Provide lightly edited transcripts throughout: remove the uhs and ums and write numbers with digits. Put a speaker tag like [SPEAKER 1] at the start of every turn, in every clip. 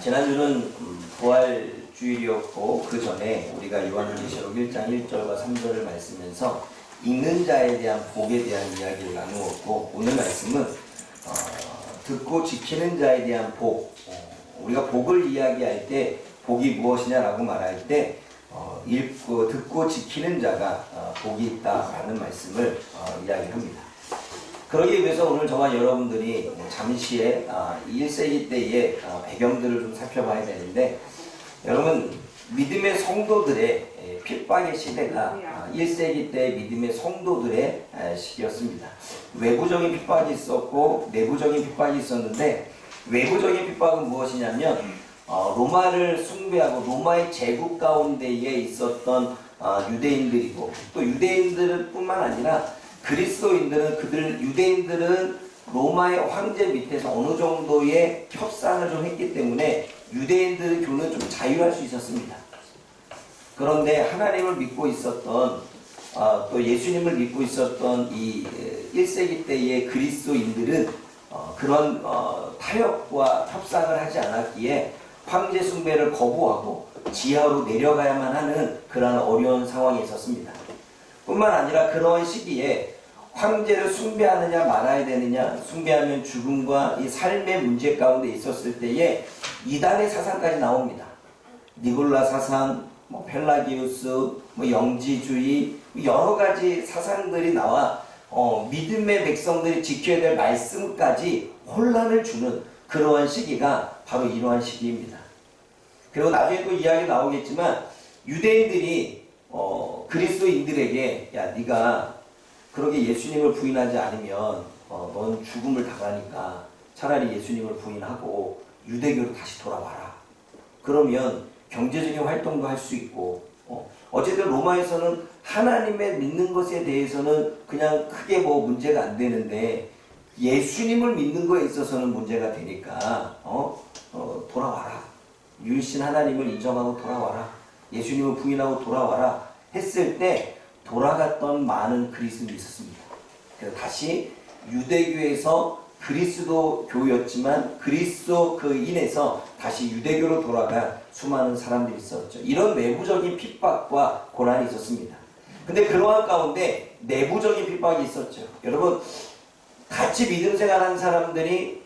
[SPEAKER 1] 지난주는 부활주일이었고 그 전에 우리가 요한계시록 1장 1절과 3절을 말씀면서 읽는 자에 대한 복에 대한 이야기를 나누었고, 오늘 말씀은 듣고 지키는 자에 대한 복, 우리가 복을 이야기할 때 복이 무엇이냐라고 말할 때 읽고 듣고 지키는 자가 복이 있다라는 말씀을 이야기합니다. 그러기 위해서 오늘 저와 여러분들이 잠시의 1세기 때의 배경들을 좀 살펴봐야 되는데, 여러분, 믿음의 성도들의 핍박의 시대가 1세기 때 믿음의 성도들의 시기였습니다. 외부적인 핍박이 있었고 내부적인 핍박이 있었는데, 외부적인 핍박은 무엇이냐면 로마를 숭배하고 로마의 제국 가운데에 있었던 유대인들이고, 또 유대인들 뿐만 아니라 그리스도인들은 유대인들은 로마의 황제 밑에서 어느 정도의 협상을 좀 했기 때문에 유대인들의 교는 좀 자유할 수 있었습니다. 그런데 하나님을 믿고 있었던 또 예수님을 믿고 있었던 이 1세기 때의 그리스도인들은 그런 타협과 협상을 하지 않았기에 황제 숭배를 거부하고 지하로 내려가야만 하는 그런 어려운 상황에 있었습니다. 뿐만 아니라 그런 시기에 황제를 숭배하느냐 말아야 되느냐, 숭배하면 죽음과 이 삶의 문제 가운데 있었을 때에 이단의 사상까지 나옵니다. 니골라 사상, 펠라기우스, 영지주의, 여러 가지 사상들이 나와 믿음의 백성들이 지켜야 될 말씀까지 혼란을 주는 그러한 시기가 바로 이러한 시기입니다. 그리고 나중에 또 이야기 나오겠지만 유대인들이 그리스도인들에게, 야, 네가 그렇게 예수님을 부인하지 않으면 넌 죽음을 당하니까 차라리 예수님을 부인하고 유대교로 다시 돌아와라. 그러면 경제적인 활동도 할 수 있고, 어쨌든 로마에서는 하나님의 믿는 것에 대해서는 그냥 크게 문제가 안 되는데 예수님을 믿는 것에 있어서는 문제가 되니까 돌아와라. 유일신 하나님을 인정하고 돌아와라. 예수님을 부인하고 돌아와라 했을 때 돌아갔던 많은 그리스도인이 있었습니다. 그래서 다시 유대교에서 그리스도 교였지만 그리스도 그 인에서 다시 유대교로 돌아간 수많은 사람들이 있었죠. 이런 외부적인 핍박과 고난이 있었습니다. 근데 그러한 가운데 내부적인 핍박이 있었죠. 여러분, 같이 믿음 생활하는 사람들이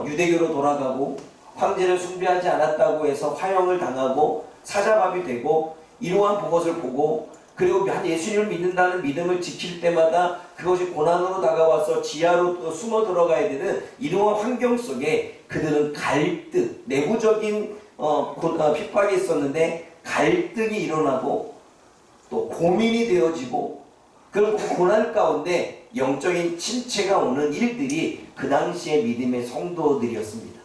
[SPEAKER 1] 유대교로 돌아가고 황제를 숭배하지 않았다고 해서 화형을 당하고 사자밥이 되고, 이러한 복것을 보고, 그리고 예수님을 믿는다는 믿음을 지킬 때마다 그것이 고난으로 다가와서 지하로 또 숨어 들어가야 되는 이러한 환경 속에 그들은 갈등, 내부적인 핍박이 있었는데 갈등이 일어나고 또 고민이 되어지고, 그리고 그 고난 가운데 영적인 침체가 오는 일들이 그 당시의 믿음의 성도들이었습니다.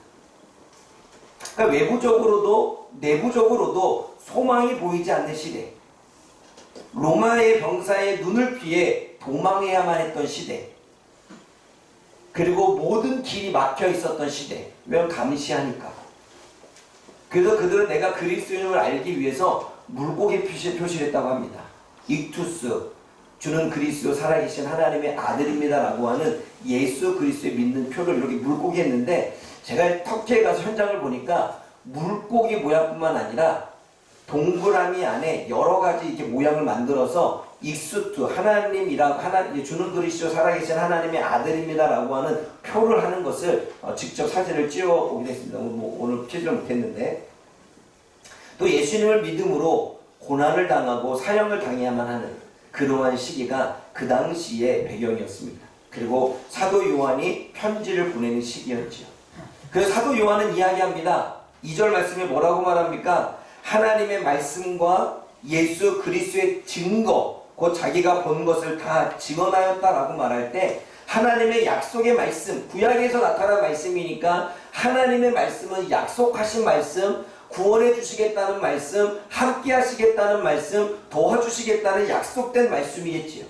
[SPEAKER 1] 그러니까 외부적으로도 내부적으로도 소망이 보이지 않는 시대, 로마의 병사의 눈을 피해 도망해야만 했던 시대, 그리고 모든 길이 막혀 있었던 시대. 왜냐면 감시하니까. 그래서 그들은 내가 그리스도인을 알기 위해서 물고기 표시를 했다고 합니다. 익투스, 주는 그리스도 살아계신 하나님의 아들입니다 라고 하는 예수 그리스도에 믿는 표를 이렇게 물고기 했는데, 제가 터키에 가서 현장을 보니까 물고기 모양뿐만 아니라 동그라미 안에 여러 가지 이렇게 모양을 만들어서 익수투, 하나님이라고, 주는 그리스도 살아계신 하나님의 아들입니다 라고 하는 표를 하는 것을 직접 사진을 찍어 보게 됐습니다. 오늘 찍지를 못했는데, 또 예수님을 믿음으로 고난을 당하고 사형을 당해야만 하는 그러한 시기가 그 당시의 배경이었습니다. 그리고 사도 요한이 편지를 보내는 시기였죠. 그래서 사도 요한은 이야기합니다. 2절 말씀에 뭐라고 말합니까? 하나님의 말씀과 예수 그리스도의 증거, 곧 자기가 본 것을 다 증언하였다라고 말할 때, 하나님의 약속의 말씀, 구약에서 나타난 말씀이니까 하나님의 말씀은 약속하신 말씀, 구원해 주시겠다는 말씀, 함께 하시겠다는 말씀, 도와주시겠다는 약속된 말씀이겠지요.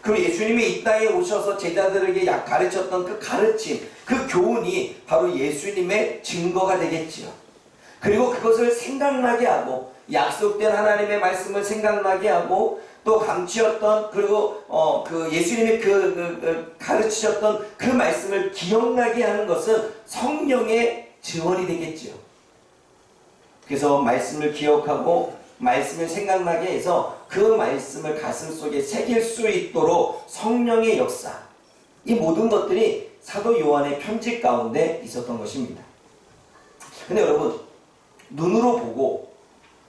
[SPEAKER 1] 그리고 예수님이 이 땅에 오셔서 제자들에게 가르쳤던 그 가르침, 그 교훈이 바로 예수님의 증거가 되겠지요. 그리고 그것을 생각나게 하고, 약속된 하나님의 말씀을 생각나게 하고, 또 감추었던, 그리고 예수님이 가르치셨던 그 말씀을 기억나게 하는 것은 성령의 증언이 되겠지요. 그래서 말씀을 기억하고 말씀을 생각나게 해서 그 말씀을 가슴속에 새길 수 있도록 성령의 역사, 이 모든 것들이 사도 요한의 편지 가운데 있었던 것입니다. 근데 여러분, 눈으로 보고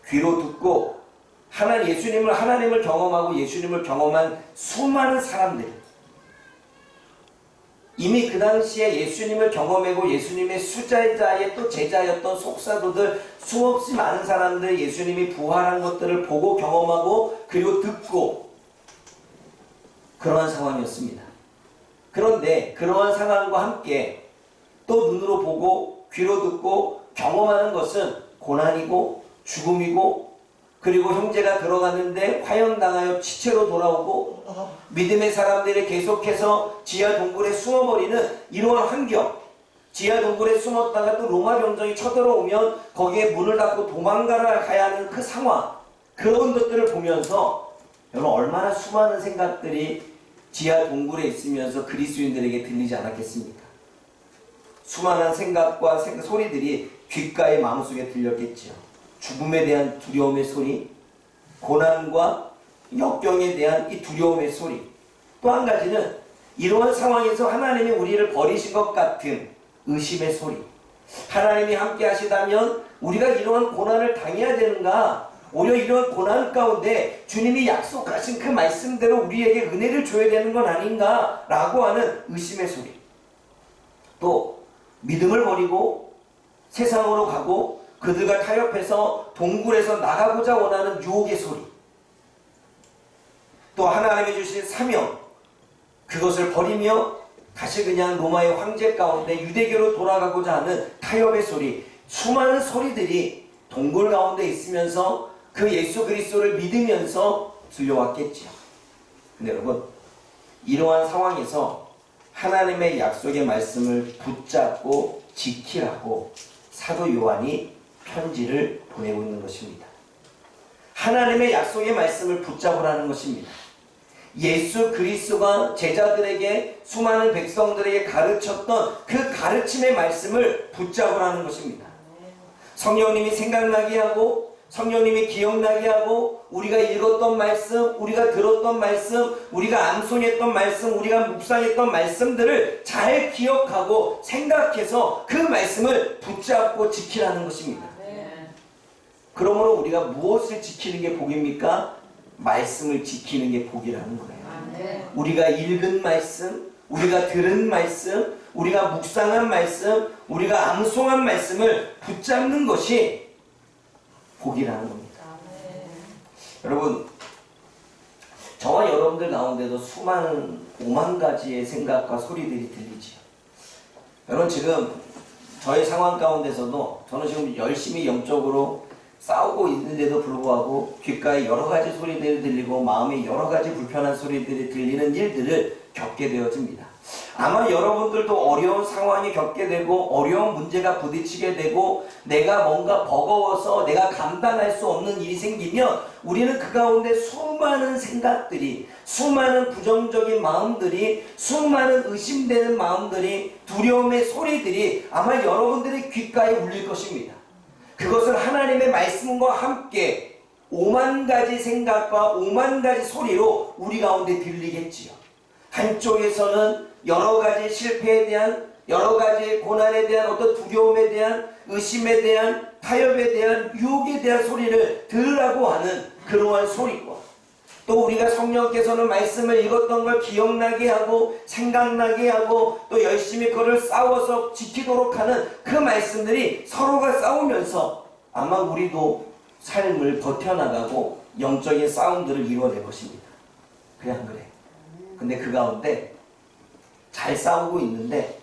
[SPEAKER 1] 귀로 듣고 하나님을 경험하고 예수님을 경험한 수많은 사람들이, 이미 그 당시에 예수님을 경험하고 예수님의 수제자의 또 제자였던 속사도들, 수없이 많은 사람들, 예수님이 부활한 것들을 보고 경험하고 그리고 듣고 그러한 상황이었습니다. 그런데 그러한 상황과 함께 또 눈으로 보고 귀로 듣고 경험하는 것은 고난이고 죽음이고, 그리고 형제가 들어갔는데 화형당하여 시체로 돌아오고, 믿음의 사람들이 계속해서 지하 동굴에 숨어버리는 이러한 환경, 지하 동굴에 숨었다가 또 로마 병정이 쳐들어오면 거기에 문을 닫고 도망가야 하는 그 상황, 그런 것들을 보면서 여러분, 얼마나 수많은 생각들이 지하 동굴에 있으면서 그리스도인들에게 들리지 않았겠습니까? 수많은 생각과 소리들이 귓가에 마음속에 들렸겠지요. 죽음에 대한 두려움의 소리, 고난과 역경에 대한 이 두려움의 소리, 또 한 가지는 이러한 상황에서 하나님이 우리를 버리신 것 같은 의심의 소리. 하나님이 함께 하시다면 우리가 이러한 고난을 당해야 되는가? 오히려 이러한 고난 가운데 주님이 약속하신 그 말씀대로 우리에게 은혜를 줘야 되는 건 아닌가? 라고 하는 의심의 소리. 또 믿음을 버리고 세상으로 가고 그들과 타협해서 동굴에서 나가고자 원하는 유혹의 소리. 또 하나님이 주신 사명, 그것을 버리며 다시 그냥 로마의 황제 가운데 유대교로 돌아가고자 하는 타협의 소리. 수많은 소리들이 동굴 가운데 있으면서 그 예수 그리스도를 믿으면서 들려왔겠지요. 근데 여러분, 이러한 상황에서 하나님의 약속의 말씀을 붙잡고 지키라고 사도 요한이 편지를 보내고 있는 것입니다. 하나님의 약속의 말씀을 붙잡으라는 것입니다. 예수 그리스도가 제자들에게, 수많은 백성들에게 가르쳤던 그 가르침의 말씀을 붙잡으라는 것입니다. 성령님이 생각나게 하고, 성령님이 기억나게 하고, 우리가 읽었던 말씀, 우리가 들었던 말씀, 우리가 암송했던 말씀, 우리가 묵상했던 말씀들을 잘 기억하고 생각해서 그 말씀을 붙잡고 지키라는 것입니다. 그러므로 우리가 무엇을 지키는 게 복입니까? 말씀을 지키는 게 복이라는 거예요. 우리가 읽은 말씀, 우리가 들은 말씀, 우리가 묵상한 말씀, 우리가 암송한 말씀을 붙잡는 것이 복이라는 겁니다. 여러분, 저와 여러분들 가운데도 수많은 5만 가지의 생각과 소리들이 들리지요. 여러분, 지금 저의 상황 가운데서도 저는 지금 열심히 영적으로 싸우고 있는데도 불구하고 귓가에 여러 가지 소리들이 들리고 마음에 여러 가지 불편한 소리들이 들리는 일들을 겪게 되어집니다. 아마 여러분들도 어려운 상황이 겪게 되고 어려운 문제가 부딪히게 되고 내가 뭔가 버거워서 내가 감당할 수 없는 일이 생기면 우리는 그 가운데 수많은 생각들이, 수많은 부정적인 마음들이, 수많은 의심되는 마음들이, 두려움의 소리들이 아마 여러분들의 귓가에 울릴 것입니다. 그것을 하나님의 말씀과 함께 5만 가지 생각과 5만 가지 소리로 우리 가운데 들리겠지요. 한쪽에서는 여러 가지 실패에 대한, 여러 가지 고난에 대한 어떤 두려움에 대한, 의심에 대한, 타협에 대한, 유혹에 대한 소리를 들으라고 하는 그러한 소리고, 또 우리가 성령께서는 말씀을 읽었던 걸 기억나게 하고 생각나게 하고 또 열심히 그걸 싸워서 지키도록 하는 그 말씀들이 서로가 싸우면서 아마 우리도 삶을 버텨나가고 영적인 싸움들을 이루어낼 것입니다. 그래 안 그래? 근데 그 가운데 잘 싸우고 있는데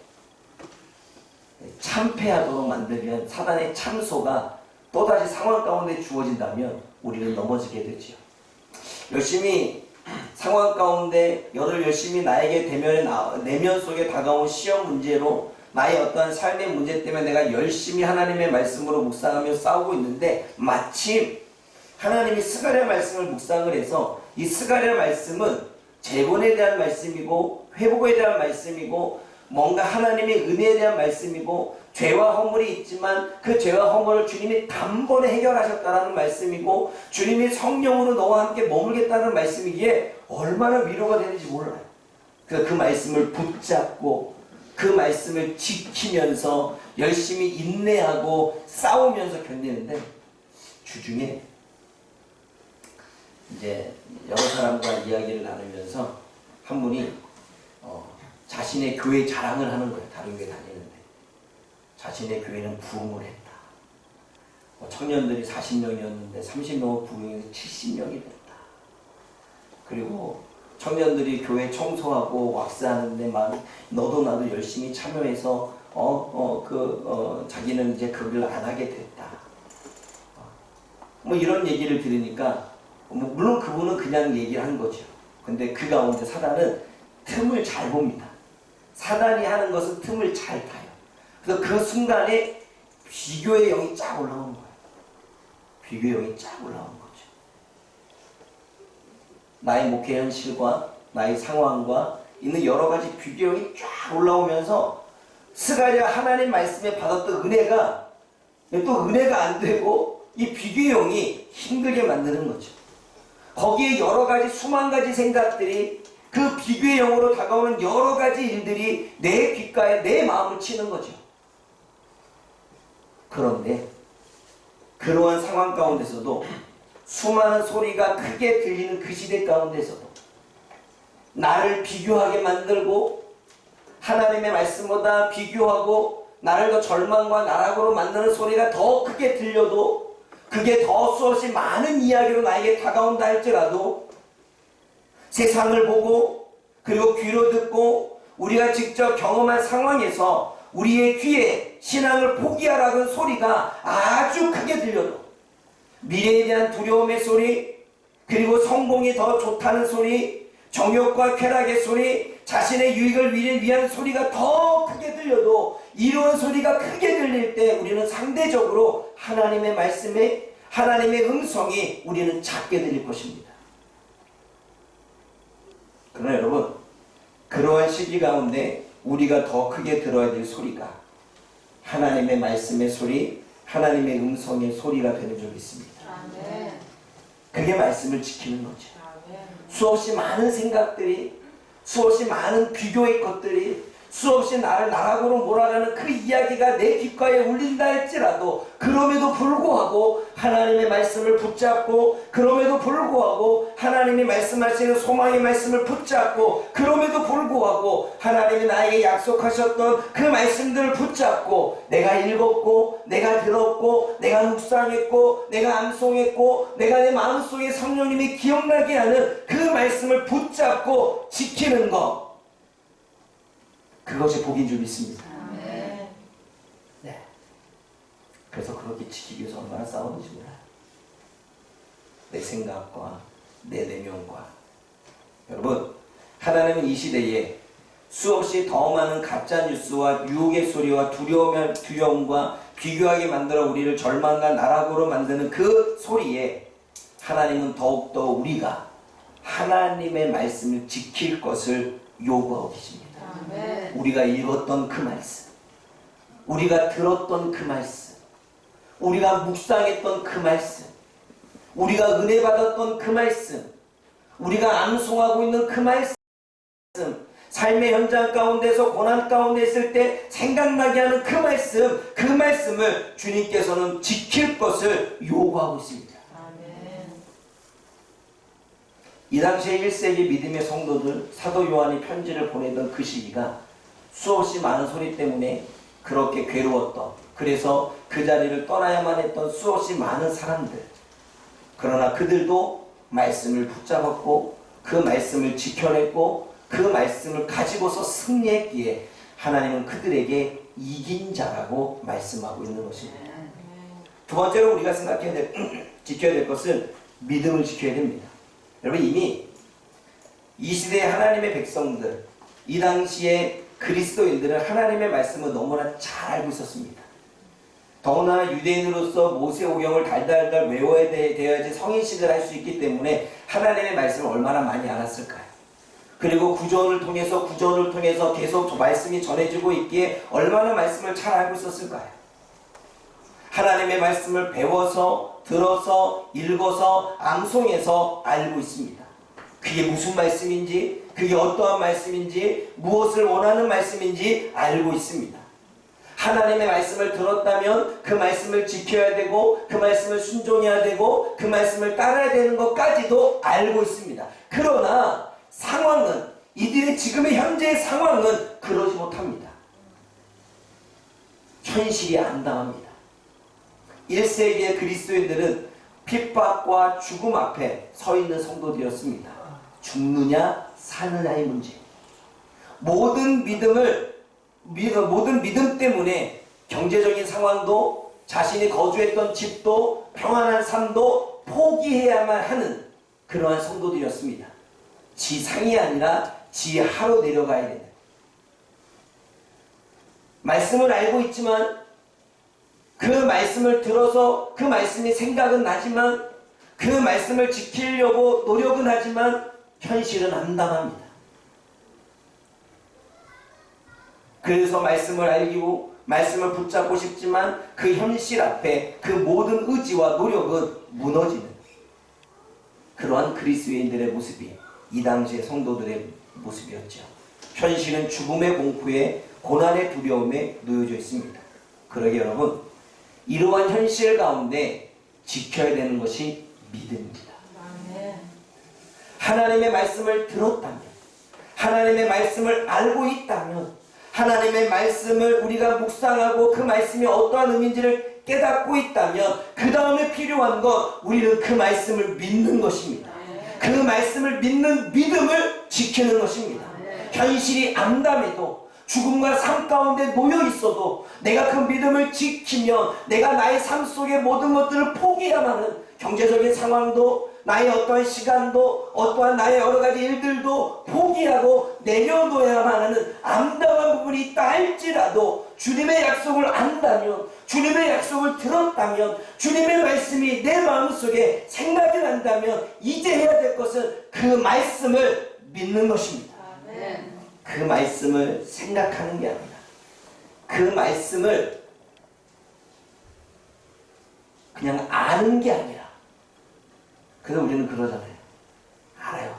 [SPEAKER 1] 참패하도록 만들면, 사단의 참소가 또다시 상황 가운데 주어진다면 우리는 넘어지게 되지요. 열심히 상황 가운데 열을 열심히 나에게 내면 속에 다가온 시험 문제로, 나의 어떠한 삶의 문제 때문에 내가 열심히 하나님의 말씀으로 묵상하며 싸우고 있는데 마침 하나님이 스가랴 말씀을 묵상을 해서, 이 스가랴 말씀은 재본에 대한 말씀이고 회복에 대한 말씀이고 뭔가 하나님의 은혜에 대한 말씀이고 죄와 허물이 있지만 그 죄와 허물을 주님이 단번에 해결하셨다는 말씀이고 주님이 성령으로 너와 함께 머물겠다는 말씀이기에 얼마나 위로가 되는지 몰라요. 그래서 그 말씀을 붙잡고 그 말씀을 지키면서 열심히 인내하고 싸우면서 견디는데 주중에 이제 여러 사람과 이야기를 나누면서 한 분이 자신의 교회 자랑을 하는 거예요. 다른 교회 다니는데 자신의 교회는 부흥을 했다. 청년들이 40명이었는데 30명을 부흥해서 70명이 됐다. 그리고 청년들이 교회 청소하고 왁스하는데 막 너도 나도 열심히 참여해서 자기는 이제 그 일을 안 하게 됐다. 뭐 이런 얘기를 들으니까 물론 그분은 그냥 얘기를 한 거죠. 근데 그 가운데 사단은 틈을 잘 봅니다. 사단이 하는 것은 틈을 잘 타요. 그래서 그 순간에 비교의 영이 쫙 올라오는 거예요. 비교의 영이 쫙 올라오는 거죠. 나의 목회 현실과 나의 상황과 있는 여러 가지 비교의 영이 쫙 올라오면서 스가랴 하나님 말씀에 받았던 은혜가 또 은혜가 안 되고 이 비교의 영이 힘들게 만드는 거죠. 거기에 여러 가지 수만 가지 생각들이 그 비교의 영으로 다가오는 여러 가지 일들이 내 귓가에 내 마음을 치는 거죠. 그런데 그러한 상황 가운데서도 수많은 소리가 크게 들리는 그 시대 가운데서도 나를 비교하게 만들고 하나님의 말씀보다 비교하고 나를 더 절망과 나락으로 만드는 소리가 더 크게 들려도 그게 더 수없이 많은 이야기로 나에게 다가온다 할지라도 세상을 보고 그리고 귀로 듣고 우리가 직접 경험한 상황에서 우리의 귀에 신앙을 포기하라는 소리가 아주 크게 들려도 미래에 대한 두려움의 소리, 그리고 성공이 더 좋다는 소리, 정욕과 쾌락의 소리, 자신의 유익을 위한 소리가 더 크게 들려도 이런 소리가 크게 들릴 때 우리는 상대적으로 하나님의 말씀에 하나님의 음성이 우리는 작게 들릴 것입니다. 그러나 여러분, 그러한 시기 가운데 우리가 더 크게 들어야 될 소리가 하나님의 말씀의 소리, 하나님의 음성의 소리가 되는 적이 있습니다. 아멘. 그게 말씀을 지키는 거죠. 아멘. 수없이 많은 생각들이, 수없이 많은 비교의 것들이, 수없이 나를 나락으로 몰아가는 그 이야기가 내 귓가에 울린다 할지라도 그럼에도 불구하고 하나님의 말씀을 붙잡고 그럼에도 불구하고 하나님이 말씀하시는 소망의 말씀을 붙잡고 그럼에도 불구하고 하나님이 나에게 약속하셨던 그 말씀들을 붙잡고 내가 읽었고 내가 들었고 내가 묵상했고 내가 암송했고 내가 내 마음속에 성령님이 기억나게 하는 그 말씀을 붙잡고 지키는 것, 그것이 복인 줄 믿습니다. 네. 그래서 그렇게 지키기 위해서 얼마나 싸우는지 몰라요. 내 생각과 내 내면과. 여러분, 하나님은 이 시대에 수없이 더 많은 가짜뉴스와 유혹의 소리와 두려움과 비교하게 만들어 우리를 절망과 나락으로 만드는 그 소리에 하나님은 더욱더 우리가 하나님의 말씀을 지킬 것을 요구하고 계십니다. 아멘. 우리가 읽었던 그 말씀, 우리가 들었던 그 말씀, 우리가 묵상했던 그 말씀, 우리가 은혜 받았던 그 말씀, 우리가 암송하고 있는 그 말씀, 삶의 현장 가운데서 고난 가운데 있을 때 생각나게 하는 그 말씀, 그 말씀을 주님께서는 지킬 것을 요구하고 있습니다. 이 당시에 1세기 믿음의 성도들, 사도 요한이 편지를 보내던 그 시기가 수없이 많은 소리 때문에 그렇게 괴로웠던, 그래서 그 자리를 떠나야만 했던 수없이 많은 사람들, 그러나 그들도 말씀을 붙잡았고 그 말씀을 지켜냈고 그 말씀을 가지고서 승리했기에 하나님은 그들에게 이긴 자라고 말씀하고 있는 것입니다. 두 번째로 우리가 지켜야 될 것은 믿음을 지켜야 됩니다. 여러분, 이미 이 시대의 하나님의 백성들, 이 당시에 그리스도인들은 하나님의 말씀을 너무나 잘 알고 있었습니다. 더구나 유대인으로서 모세오경을 달달달 외워야 되어야지 성인식을 할 수 있기 때문에 하나님의 말씀을 얼마나 많이 알았을까요? 그리고 구전을 통해서 계속 말씀이 전해지고 있기에 얼마나 말씀을 잘 알고 있었을까요? 하나님의 말씀을 배워서, 들어서, 읽어서, 암송해서 알고 있습니다. 그게 무슨 말씀인지, 그게 어떠한 말씀인지, 무엇을 원하는 말씀인지 알고 있습니다. 하나님의 말씀을 들었다면 그 말씀을 지켜야 되고, 그 말씀을 순종해야 되고, 그 말씀을 따라야 되는 것까지도 알고 있습니다. 그러나 상황은, 이들의 지금의 현재의 상황은 그러지 못합니다. 현실이 암담합니다. 1세기의 그리스도인들은 핍박과 죽음 앞에 서 있는 성도들이었습니다. 죽느냐 사느냐의 문제. 모든 믿음 때문에 경제적인 상황도, 자신이 거주했던 집도, 평안한 삶도 포기해야만 하는 그러한 성도들이었습니다. 지상이 아니라 지하로 내려가야 되는. 말씀을 알고 있지만, 그 말씀을 들어서 그 말씀이 생각은 나지만, 그 말씀을 지키려고 노력은 하지만 현실은 암담합니다. 그래서 말씀을 알고 말씀을 붙잡고 싶지만 그 현실 앞에 그 모든 의지와 노력은 무너지는 그러한 그리스도인들의 모습이 이 당시의 성도들의 모습이었죠. 현실은 죽음의 공포에, 고난의 두려움에 놓여져 있습니다. 그러게 여러분, 이러한 현실 가운데 지켜야 되는 것이 믿음입니다. 하나님의 말씀을 들었다면, 하나님의 말씀을 알고 있다면, 하나님의 말씀을 우리가 묵상하고 그 말씀이 어떠한 의미인지를 깨닫고 있다면, 그 다음에 필요한 건 우리는 그 말씀을 믿는 것입니다. 그 말씀을 믿는 믿음을 지키는 것입니다. 현실이 암담해도, 죽음과 삶 가운데 놓여 있어도 내가 그 믿음을 지키면 내가 나의 삶 속의 모든 것들을 포기해야만 하는, 경제적인 상황도, 나의 어떠한 시간도, 어떠한 나의 여러 가지 일들도 포기하고 내려놓아야만 하는 암담한 부분이 있다 할지라도, 주님의 약속을 안다면, 주님의 약속을 들었다면, 주님의 말씀이 내 마음속에 생각이 난다면 이제 해야 될 것은 그 말씀을 믿는 것입니다. 그 말씀을 생각하는 게 아니라, 그 말씀을 그냥 아는 게 아니라. 그래서 우리는 그러잖아요. 알아요.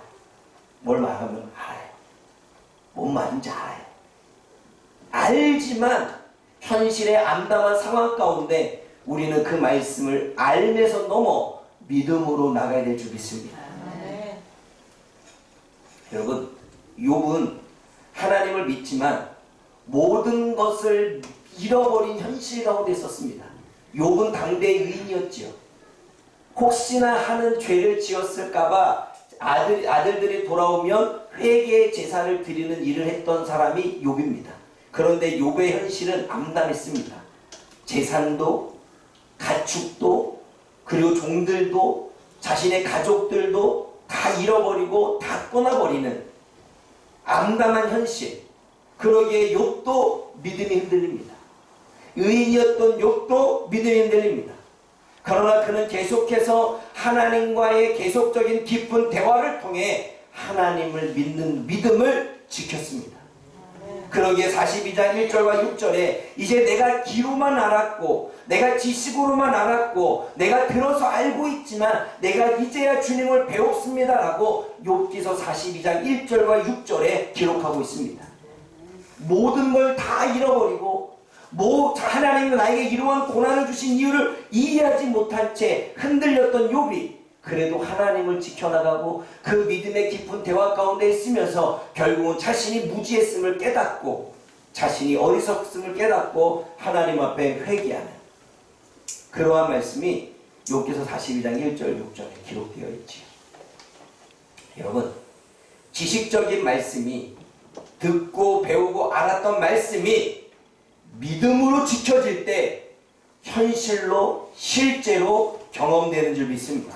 [SPEAKER 1] 뭘 말하면 알아요. 뭔 말인지 알아요. 알지만 현실의 암담한 상황 가운데 우리는 그 말씀을 알면서 넘어 믿음으로 나가야 될 줄 믿습니다. 여러분, 욥은 하나님을 믿지만 모든 것을 잃어버린 현실 가운데 있었습니다. 욥은 당대의 의인이었지요. 혹시나 하는 죄를 지었을까봐 아들들이 돌아오면 회개의 제사를 드리는 일을 했던 사람이 욥입니다. 그런데 욥의 현실은 암담했습니다. 재산도, 가축도, 그리고 종들도, 자신의 가족들도 다 잃어버리고 다 떠나버리는 암담한 현실. 그러기에 욥도 믿음이 흔들립니다. 의인이었던 욥도 믿음이 흔들립니다. 그러나 그는 계속해서 하나님과의 계속적인 깊은 대화를 통해 하나님을 믿는 믿음을 지켰습니다. 그러기에 42장 1절과 6절에 이제 내가 귀로만 알았고, 내가 지식으로만 알았고, 내가 들어서 알고 있지만 내가 이제야 주님을 배웠습니다 라고 욥기서 42장 1절과 6절에 기록하고 있습니다. 모든 걸 다 잃어버리고 하나님은 나에게 이러한 고난을 주신 이유를 이해하지 못한 채 흔들렸던 욥이 그래도 하나님을 지켜나가고 그 믿음의 깊은 대화 가운데 있으면서 결국은 자신이 무지했음을 깨닫고, 자신이 어리석음을 깨닫고 하나님 앞에 회개하는 그러한 말씀이 욥기서 42장 1절 6절에 기록되어 있지요. 여러분, 지식적인 말씀이, 듣고 배우고 알았던 말씀이 믿음으로 지켜질 때 현실로 실제로 경험되는 줄 믿습니다.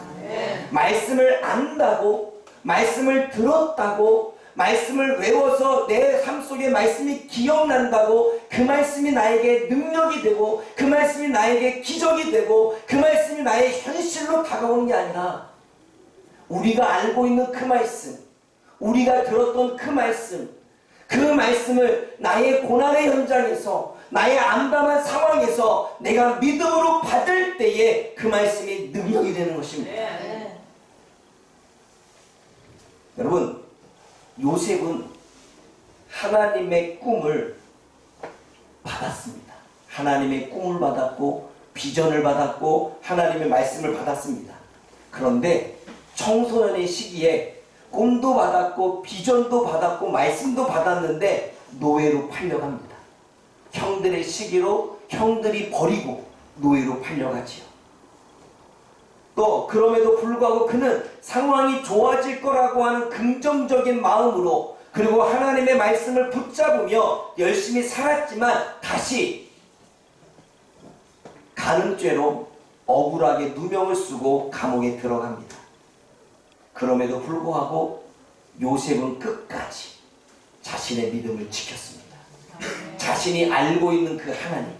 [SPEAKER 1] 말씀을 안다고, 말씀을 들었다고, 말씀을 외워서 내 삶 속에 말씀이 기억난다고 그 말씀이 나에게 능력이 되고, 그 말씀이 나에게 기적이 되고, 그 말씀이 나의 현실로 다가오는 게 아니라 우리가 알고 있는 그 말씀, 우리가 들었던 그 말씀을 나의 고난의 현장에서, 나의 암담한 상황에서 내가 믿음으로 받을 때에 그 말씀이 능력이 되는 것입니다.
[SPEAKER 2] 네.
[SPEAKER 1] 여러분, 요셉은 하나님의 꿈을 받았습니다. 하나님의 꿈을 받았고 비전을 받았고 하나님의 말씀을 받았습니다. 그런데 청소년의 시기에 꿈도 받았고 비전도 받았고 말씀도 받았는데 노예로 팔려갑니다. 형들의 시기로 형들이 버리고 노예로 팔려가지요. 또 그럼에도 불구하고 그는 상황이 좋아질 거라고 하는 긍정적인 마음으로, 그리고 하나님의 말씀을 붙잡으며 열심히 살았지만 다시 간음죄로 억울하게 누명을 쓰고 감옥에 들어갑니다. 그럼에도 불구하고 요셉은 끝까지 자신의 믿음을 지켰습니다. 자신이 알고 있는 그 하나님,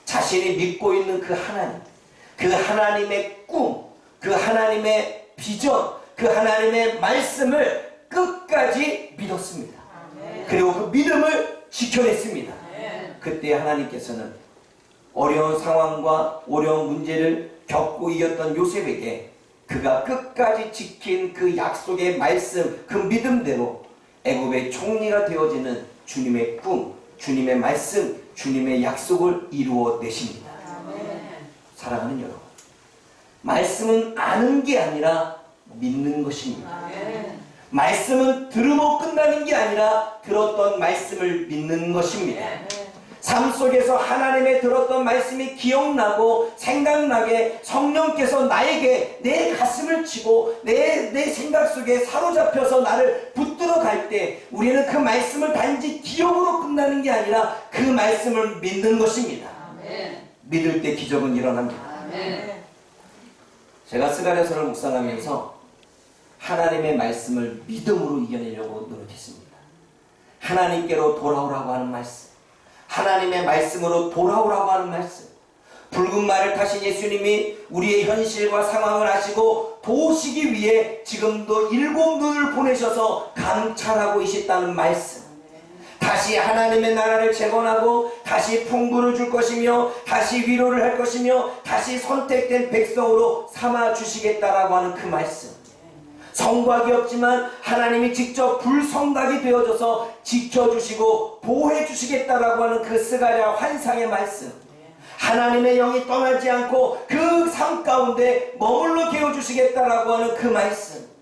[SPEAKER 1] 자신이 믿고 있는 그 하나님, 그 하나님의 꿈, 그 하나님의 비전, 그 하나님의 말씀을 끝까지 믿었습니다. 그리고 그 믿음을 지켜냈습니다. 그때 하나님께서는 어려운 상황과 어려운 문제를 겪고 이겼던 요셉에게 그가 끝까지 지킨 그 약속의 말씀, 그 믿음대로 애굽의 총리가 되어지는 주님의 꿈, 주님의 말씀, 주님의 약속을 이루어내십니다. 사랑하는 여러분, 말씀은 아는 게 아니라 믿는 것입니다. 말씀은 들으면 끝나는 게 아니라 들었던 말씀을 믿는 것입니다. 삶 속에서 하나님의 들었던 말씀이 기억나고 생각나게 성령께서 나에게 내 가슴을 치고 내 생각 속에 사로잡혀서 나를 붙들어 갈 때 우리는 그 말씀을 단지 기억으로 끝나는 게 아니라 그 말씀을 믿는 것입니다. 믿을 때 기적은 일어납니다. 제가 스가랴서를 묵상하면서 하나님의 말씀을 믿음으로 이겨내려고 노력했습니다. 하나님께로 돌아오라고 하는 말씀, 하나님의 말씀으로 돌아오라고 하는 말씀, 붉은 말을 타신 예수님이 우리의 현실과 상황을 아시고 도우시기 위해 지금도 7눈을 보내셔서 감찰하고 계시다는 말씀, 다시 하나님의 나라를 재건하고 다시 풍부를 줄 것이며 다시 위로를 할 것이며 다시 선택된 백성으로 삼아주시겠다라고 하는 그 말씀, 성곽이 없지만 하나님이 직접 불성곽이 되어져서 지켜주시고 보호해주시겠다라고 하는 그 스가랴 환상의 말씀, 하나님의 영이 떠나지 않고 그 삶 가운데 머물러 깨워주시겠다라고 하는 그 말씀,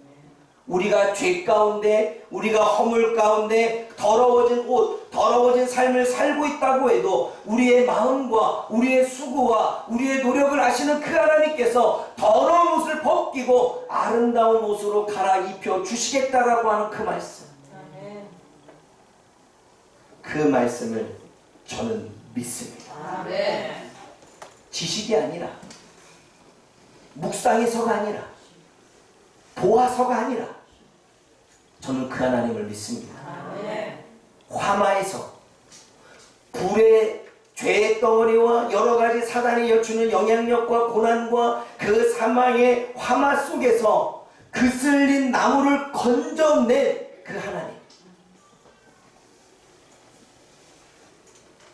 [SPEAKER 1] 우리가 죄 가운데, 우리가 허물 가운데 더러워진 옷, 더러워진 삶을 살고 있다고 해도 우리의 마음과 우리의 수고와 우리의 노력을 아시는 그 하나님께서 더러운 옷을 벗기고 아름다운 옷으로 갈아입혀 주시겠다라고 하는 그 말씀, 그 말씀을 저는 믿습니다. 지식이 아니라, 묵상에서가 아니라, 보아서가 아니라 저는 그 하나님을 믿습니다. 화마에서, 불의 죄의 덩어리와 여러가지 사단이 여주는 영향력과 고난과 그 사망의 화마 속에서 그슬린 나무를 건져낸 그 하나님,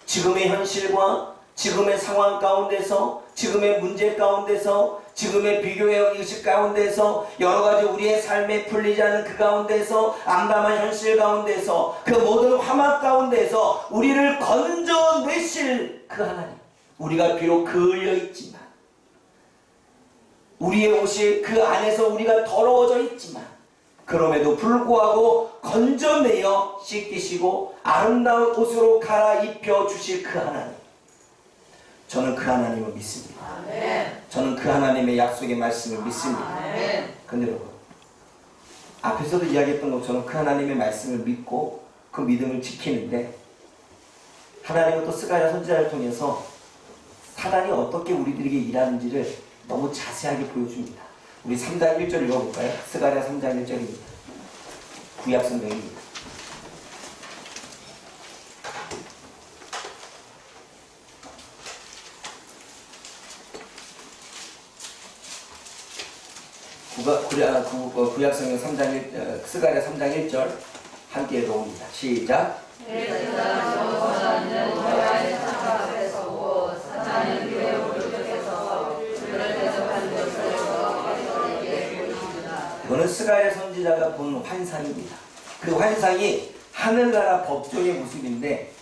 [SPEAKER 1] 지금의 현실과 지금의 상황 가운데서, 지금의 문제 가운데서, 지금의 비교의 의식 가운데서, 여러가지 우리의 삶에 풀리지 않은 그 가운데서, 암담한 현실 가운데서, 그 모든 화막 가운데서 우리를 건져내실 그 하나님, 우리가 비록 그을려 있지만, 우리의 옷이 그 안에서 우리가 더러워져 있지만 그럼에도 불구하고 건져내어 씻기시고 아름다운 옷으로 갈아입혀 주실 그 하나님, 저는 그 하나님을 믿습니다. 저는 그 하나님의 약속의 말씀을 믿습니다. 근데 여러분, 앞에서도 이야기했던 것처럼 그 하나님의 말씀을 믿고 그 믿음을 지키는데, 하나님은 또 스가랴 선지자를 통해서 사단이 어떻게 우리들에게 일하는지를 너무 자세하게 보여줍니다. 우리 3장 1절 읽어볼까요? 스가랴 3장 1절입니다. 구약 성경입니다. 구약성경 3장 1, 스가랴 3장 1절 함께 읽어봅니다. 시작. 이거는 스가랴 선지자가 본 환상입니다. 그 환상이 하늘나라 법정의 모습인데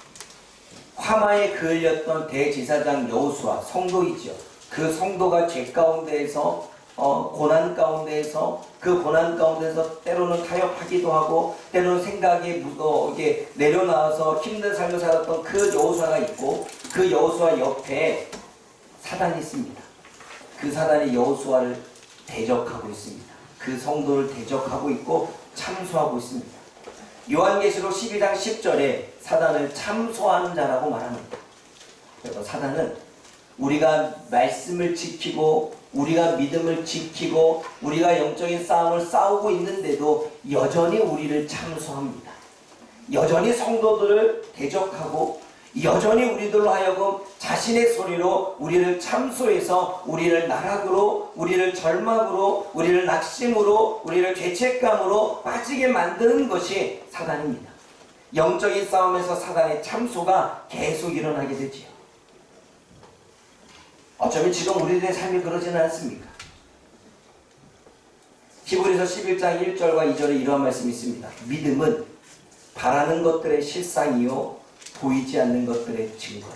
[SPEAKER 1] 화마에 그을렸던 대제사장 여호수아 성도이죠. 그 성도가 죄 가운데에서 고난 가운데에서 그 고난 가운데서 때로는 타협하기도 하고 때로는 생각이 무거우게 내려놔서 힘든 삶을 살았던 그 여호수아가 있고 그 여호수아 옆에 사단이 있습니다. 그 사단이 여호수아를 대적하고 있습니다. 그 성도를 대적하고 있고 참소하고 있습니다. 요한계시록 12장 10절에 사단을 참소하는 자라고 말합니다. 여러분, 사단은 우리가 말씀을 지키고 우리가 믿음을 지키고 우리가 영적인 싸움을 싸우고 있는데도 여전히 우리를 참소합니다. 여전히 성도들을 대적하고 여전히 우리들로 하여금 자신의 소리로 우리를 참소해서 우리를 나락으로, 우리를 절망으로, 우리를 낙심으로, 우리를 죄책감으로 빠지게 만드는 것이 사단입니다. 영적인 싸움에서 사단의 참소가 계속 일어나게 되지요. 어쩌면 지금 우리들의 삶이 그러지는 않습니까? 히브리서 11장 1절과 2절에 이러한 말씀이 있습니다. 믿음은 바라는 것들의 실상이요 보이지 않는 것들의 증거라.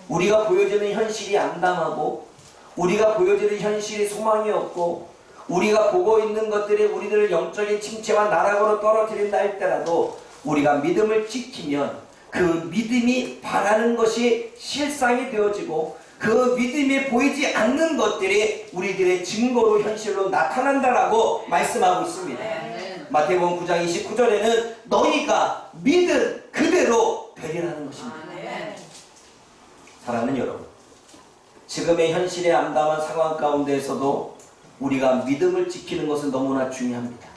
[SPEAKER 1] 우리가 보여지는 현실이 암담하고 우리가 보여지는 현실이 소망이 없고 우리가 보고 있는 것들이 우리들을 영적인 침체와 나락으로 떨어뜨린다 할때라도 우리가 믿음을 지키면 그 믿음이 바라는 것이 실상이 되어지고 그 믿음이 보이지 않는 것들이 우리들의 증거로 현실로 나타난다라고 말씀하고 있습니다. 마태복음 9장 29절에는 너희가 믿은 그대로 되리라는 것입니다. 사랑하는 여러분, 지금의 현실의 암담한 상황 가운데에서도 우리가 믿음을 지키는 것은 너무나 중요합니다.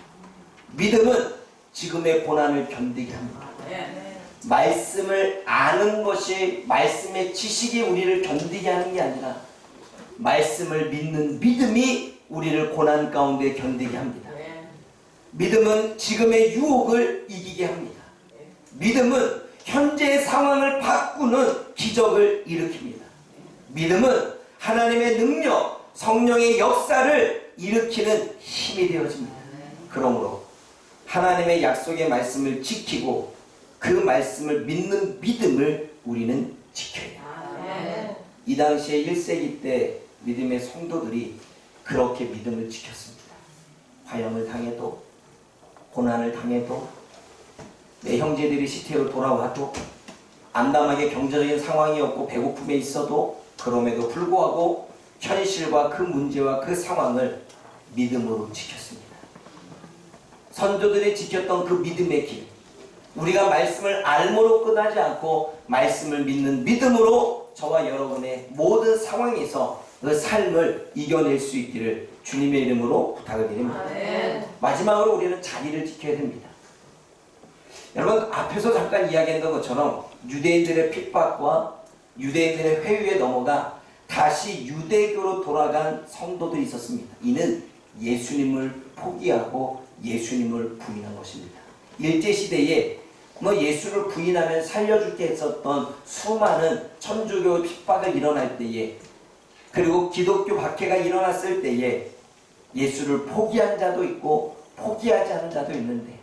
[SPEAKER 1] 믿음은 지금의 고난을 견디게 합니다. 말씀을 아는 것이, 말씀의 지식이 우리를 견디게 하는 게 아니라 말씀을 믿는 믿음이 우리를 고난 가운데 견디게 합니다. 믿음은 지금의 유혹을 이기게 합니다. 믿음은 현재의 상황을 바꾸는 기적을 일으킵니다. 믿음은 하나님의 능력, 성령의 역사를 일으키는 힘이 되어집니다. 그러므로 하나님의 약속의 말씀을 지키고 그 말씀을 믿는 믿음을 우리는 지켜야 합니다. 이 당시에 1세기 때 믿음의 성도들이 그렇게 믿음을 지켰습니다. 화형을 당해도 고난을 당해도 내 형제들이 시태로 돌아와도 암담하게 경제적인 상황이 없고 배고픔에 있어도 그럼에도 불구하고 현실과 그 문제와 그 상황을 믿음으로 지켰습니다. 선조들이 지켰던 그 믿음의 길, 우리가 말씀을 알므로 끝나지 않고 말씀을 믿는 믿음으로 저와 여러분의 모든 상황에서 그 삶을 이겨낼 수 있기를 주님의 이름으로 부탁을 드립니다. 마지막으로 우리는 자리를 지켜야 됩니다. 여러분, 앞에서 잠깐 이야기했던 것처럼 유대인들의 핍박과 유대인들의 회유에 넘어가 다시 유대교로 돌아간 성도들이 있었습니다. 이는 예수님을 포기하고 예수님을 부인한 것입니다. 일제시대에 예수를 부인하면 살려줄게 했었던 수많은 천주교 핍박을 일어날 때에, 그리고 기독교 박해가 일어났을 때에 예수를 포기한 자도 있고 포기하지 않은 자도 있는데,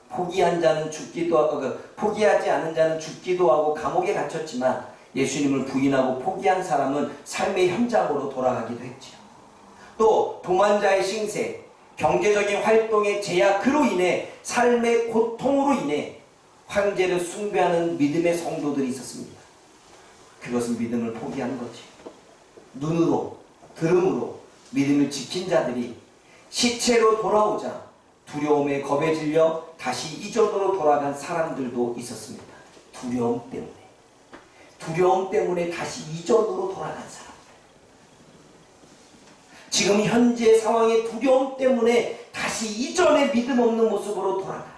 [SPEAKER 1] 포기한 자는 죽기도 하고 포기하지 않은 자는 죽기도 하고 감옥에 갇혔지만 예수님을 부인하고 포기한 사람은 삶의 현장으로 돌아가기도 했지요. 또 동환자의 신세, 경제적인 활동의 제약, 그로 인해 삶의 고통으로 인해 황제를 숭배하는 믿음의 성도들이 있었습니다. 그것은 믿음을 포기하는 거지. 눈으로, 들음으로 믿음을 지킨 자들이 시체로 돌아오자 두려움에 겁에 질려 다시 이전으로 돌아간 사람들도 있었습니다. 두려움 때문에 다시 이전으로 돌아간 사람들. 지금 현재 상황의 두려움 때문에 다시 이전의 믿음 없는 모습으로 돌아가.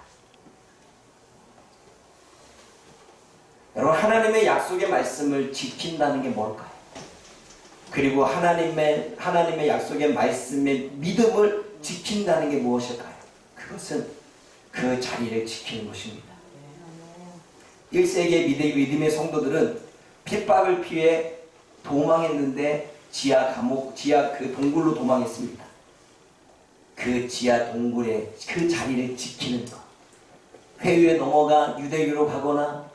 [SPEAKER 1] 여러분, 하나님의 약속의 말씀을 지킨다는 게 뭘까요? 그리고 하나님의 약속의 말씀의 믿음을 지킨다는 게 무엇일까요? 그것은 그 자리를 지키는 것입니다. 1세기의 믿음의 성도들은 핍박을 피해 도망했는데 지하 그 동굴로 도망했습니다. 그 지하 동굴의 그 자리를 지키는 것. 회유에 넘어가 유대교로 가거나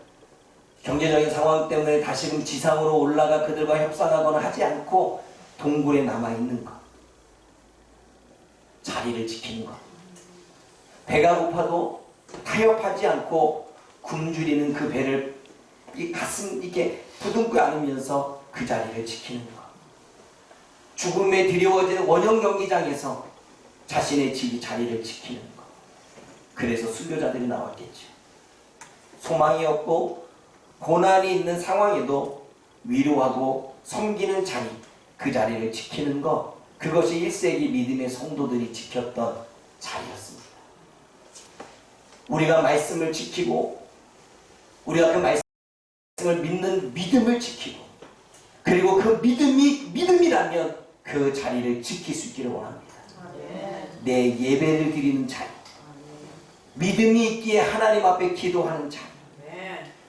[SPEAKER 1] 경제적인 상황 때문에 다시금 지상으로 올라가 그들과 협상하거나 하지 않고 동굴에 남아있는 것. 자리를 지키는 것. 배가 고파도 타협하지 않고 굶주리는 그 배를 가슴 이렇게 부둥켜 안으면서 그 자리를 지키는 것. 죽음에 두려워지는 원형 경기장에서 자신의 자리를 지키는 것. 그래서 순교자들이 나왔겠죠. 소망이 없고 고난이 있는 상황에도 위로하고 섬기는 자리, 그 자리를 지키는 것, 그것이 1세기 믿음의 성도들이 지켰던 자리였습니다. 우리가 말씀을 지키고 우리가 그 말씀을 믿는 믿음을 지키고 그리고 그 믿음이라면 그 자리를 지킬 수 있기를 원합니다. 내 예배를 드리는 자리, 믿음이 있기에 하나님 앞에 기도하는 자리,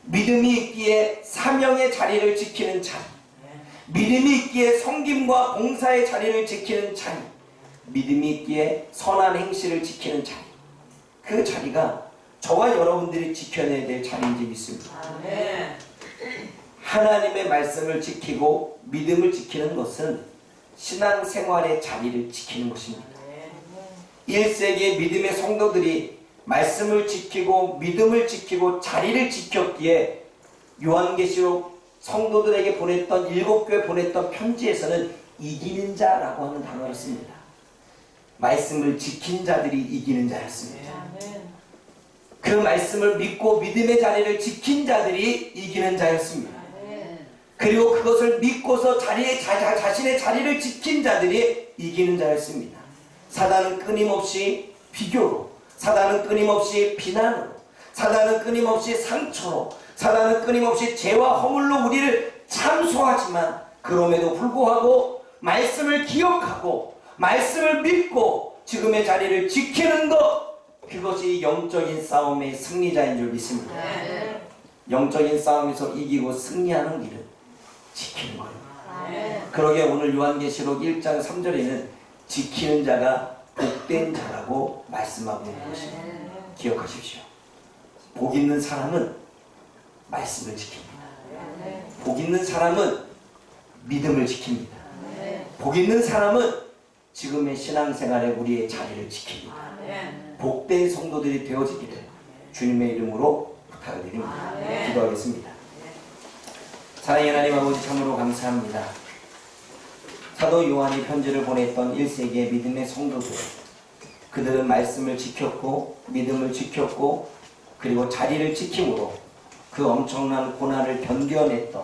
[SPEAKER 1] 믿음이 있기에 사명의 자리를 지키는 자리, 믿음이 있기에 섬김과 봉사의 자리를 지키는 자리, 믿음이 있기에 선한 행실을 지키는 자리, 그 자리가 저와 여러분들이 지켜내야 될 자리인지 믿습니다. 하나님의 말씀을 지키고 믿음을 지키는 것은 신앙생활의 자리를 지키는 것입니다. 1세기의 믿음의 성도들이 말씀을 지키고 믿음을 지키고 자리를 지켰기에 요한계시록 성도들에게 보냈던 7교회 보냈던 편지에서는 이기는 자라고 하는 단어를 씁니다. 말씀을 지킨 자들이 이기는 자였습니다. 그 말씀을 믿고 믿음의 자리를 지킨 자들이 이기는 자였습니다. 그리고 그것을 믿고서 자신의 자리를 지킨 자들이 이기는 자였습니다. 사단은 끊임없이 비교로, 사단은 끊임없이 비난으로, 사단은 끊임없이 상처로, 사단은 끊임없이 죄와 허물로 우리를 참소하지만 그럼에도 불구하고 말씀을 기억하고 말씀을 믿고 지금의 자리를 지키는 것, 그것이 영적인 싸움의 승리자인 줄 믿습니다. 영적인 싸움에서 이기고 승리하는 길은 지키는 거예요. 그러게 오늘 요한계시록 1장 3절에는 지키는 자가 복된 자라고 말씀하고 있는 것입니다. 기억하십시오. 복 있는 사람은 말씀을 지킵니다. 복 있는 사람은 믿음을 지킵니다. 복 있는 사람은 지금의 신앙생활에 우리의 자리를 지킵니다. 복된 성도들이 되어지기를 주님의 이름으로 부탁을 드립니다. 기도하겠습니다. 사랑의 하나님 아버지, 참으로 감사합니다. 사도 요한이 편지를 보냈던 1세기의 믿음의 성도들, 그들은 말씀을 지켰고 믿음을 지켰고 그리고 자리를 지킴으로 그 엄청난 고난을 견뎌냈던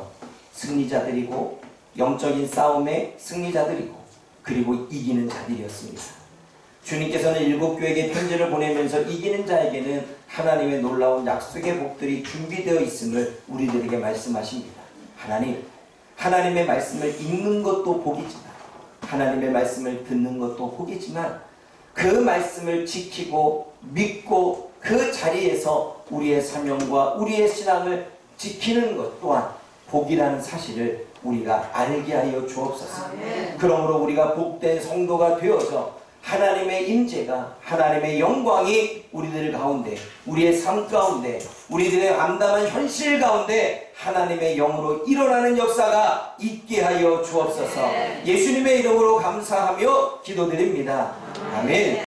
[SPEAKER 1] 승리자들이고 영적인 싸움의 승리자들이고 그리고 이기는 자들이었습니다. 주님께서는 7교회에게 편지를 보내면서 이기는 자에게는 하나님의 놀라운 약속의 복들이 준비되어 있음을 우리들에게 말씀하십니다. 하나님의 말씀을 읽는 것도 복이지만 하나님의 말씀을 듣는 것도 복이지만 그 말씀을 지키고 믿고 그 자리에서 우리의 사명과 우리의 신앙을 지키는 것 또한 복이라는 사실을 우리가 알게 하여 주옵소서. 그러므로 우리가 복된 성도가 되어서 하나님의 임재가, 하나님의 영광이 우리들 가운데, 우리의 삶 가운데, 우리들의 암담한 현실 가운데 하나님의 영으로 일어나는 역사가 있게 하여 주옵소서. 예수님의 이름으로 감사하며 기도드립니다. 아멘.